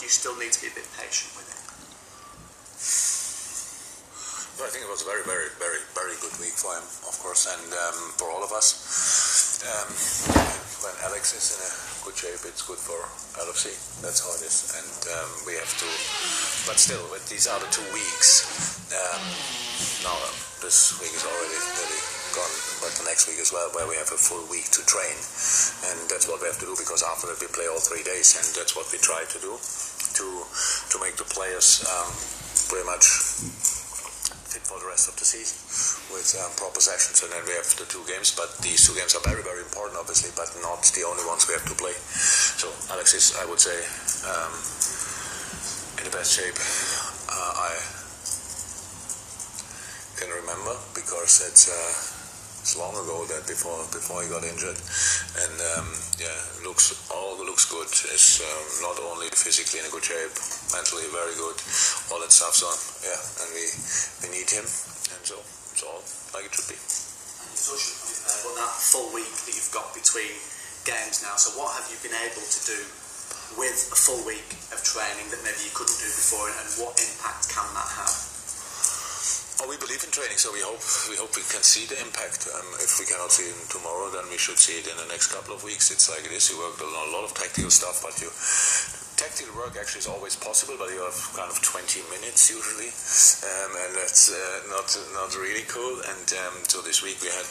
do you still need to be a bit patient with it? Well, I think it was a very, very, very, very good week for him, of course, and for all of us. When Alex is in a good shape, it's good for LFC. That's how it is, and we have to. But still, with these other 2 weeks, now this week is already nearly gone, but the next week as well, where we have a full week to train, and that's what we have to do, because after that we play all 3 days, and that's what we try to do to make the players pretty much fit for the rest of the season with proper sessions. And then we have the 2 games, but these 2 games are very, very important, obviously, but not the only ones we have to play. So Alex is, I would say, in the best shape I can remember, because it's long ago that before he got injured, and looks good. Is not only physically in a good shape, mentally very good, all that stuff. So yeah, and we need him, and so it's all like it should be. And you touched on that full week that you've got between games now. So what have you been able to do with a full week of training that maybe you couldn't do before, and what impact can that have? Oh, we believe in training, so we hope we can see the impact. If we cannot see it tomorrow, then we should see it in the next couple of weeks. It's like it is. You work a lot of tactical stuff, but tactical work actually is always possible, but you have kind of 20 minutes usually, and that's not really cool. And so this week we had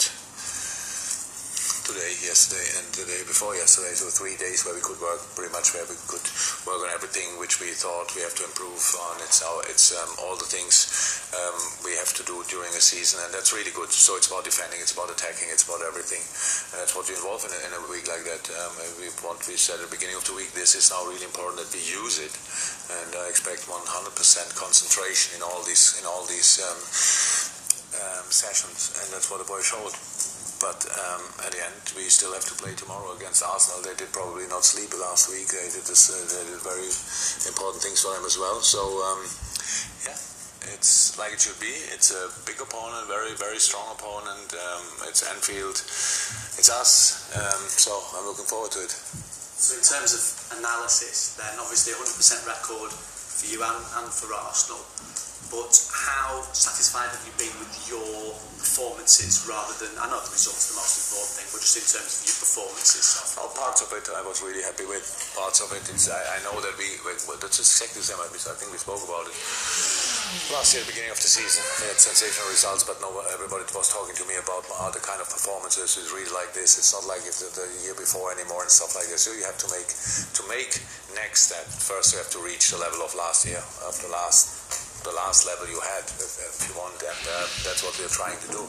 today, yesterday, and the day before yesterday, so 3 days where we could work pretty much, where we could work on everything which we thought we have to improve on. It's all the things we have to do during a season, and that's really good. So it's about defending, it's about attacking, it's about everything, and that's what we involve in a week like that. We said at the beginning of the week, this is now really important that we use it, and I expect 100% concentration in all these sessions, and that's what the boys showed. But at the end, we still have to play tomorrow against Arsenal. They did probably not sleep last week. They did very important things for them as well. So it's like it should be. It's a big opponent, very, very strong opponent. It's Anfield. It's us. So I'm looking forward to it. So in terms of analysis, then obviously 100% record for you and for Arsenal. But how satisfied have you been with your performances, rather than, I know the results are the most important thing, but just in terms of your performances? Oh, parts of it I was really happy with. Parts of it, I know that that's exactly the same. I think we spoke about it last year at the beginning of the season. We had sensational results, but everybody was talking to me about the kind of performances is really like this. It's not like the year before anymore and stuff like this. So you have to make next step. First you have to reach the level of last year, of the last level you had, if you want, and that's what we're trying to do.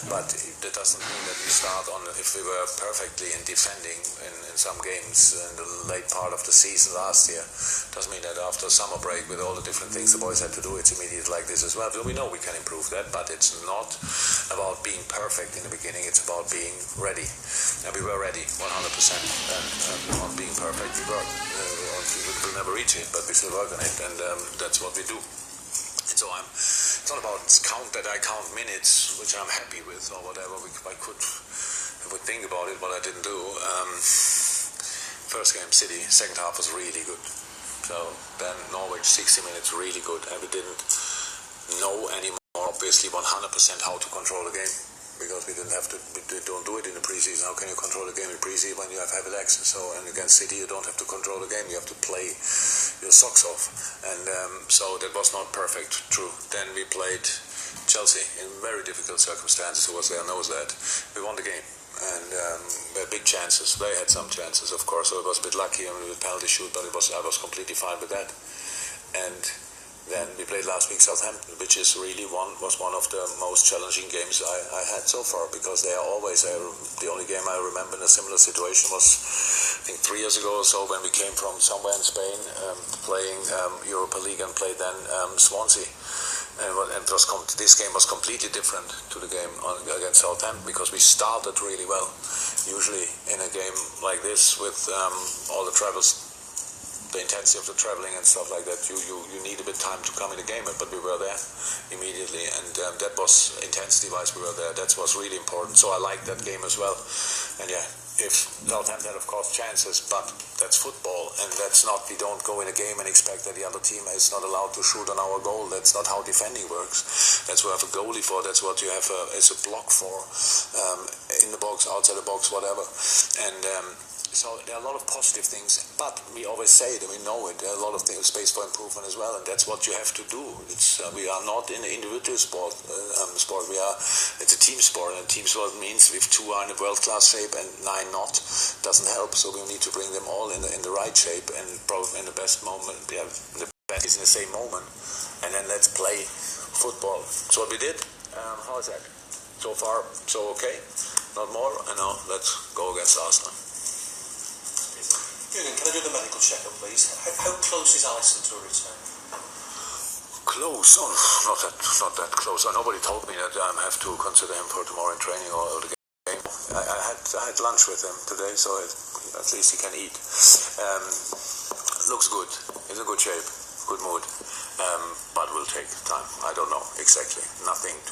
But that doesn't mean that we start on, if we were perfectly in defending in some games in the late part of the season last year, doesn't mean that after summer break with all the different things the boys had to do, it's immediate like this as well. So we know we can improve that, but it's not about being perfect in the beginning, it's about being ready. And we were ready 100%, and on being perfect we were. We'll never reach it, but we still work on it, and that's what we do. And so it's not about count minutes, which I'm happy with, or whatever. I would think about it, but I didn't do. First game, City, second half was really good. So then Norwich, 60 minutes, really good, and we didn't know anymore, obviously, 100% how to control the game, because we don't do it in the preseason. How can you control the game in preseason when you have heavy legs? So, and against City, you don't have to control the game. You have to play your socks off. And so that was not perfect, true. Then we played Chelsea in very difficult circumstances. Who was there knows that. We won the game. And we had big chances. They had some chances, of course. So it was a bit lucky with penalty shoot, but I was completely fine with that. And then we played last week Southampton, which is really was one of the most challenging games I had so far, because they are always the only game I remember in a similar situation was, I think, 3 years ago or so, when we came from somewhere in Spain playing Europa League and played then Swansea. And this game was completely different to the game against Southampton, because we started really well. Usually in a game like this with all the travels, the intensity of the traveling and stuff like that, you need a bit time to come in the game, but we were there immediately, and that was intensity-wise, we were there. That was really important. So I liked that game as well, and yeah, if Southampton had, of course, chances, but that's football, and that's not, we don't go in a game and expect that the other team is not allowed to shoot on our goal. That's not how defending works. That's what you have a goalie for, that's what you have as a block for, in the box, outside the box, whatever. And so there are a lot of positive things, but we always say it and we know it. There are a lot of things, space for improvement as well, and that's what you have to do. It's we are not in an individual sport. It's a team sport, and team sport means if 2 are in a world-class shape and 9 not, doesn't help. So we need to bring them all in the right shape and probably in the best moment. Yeah, the best is in the same moment, and then let's play football. So what we did. How is that? So far, so okay. Not more. And now let's go against Arsenal. Jürgen, can I do the medical check-up, please? How close is Alisson to a return? Close? Oh, not that close. Nobody told me that I have to consider him for tomorrow in training or the game. I had lunch with him today, so at least he can eat. Looks good. He's in good shape, good mood. But will take time. I don't know exactly. Nothing to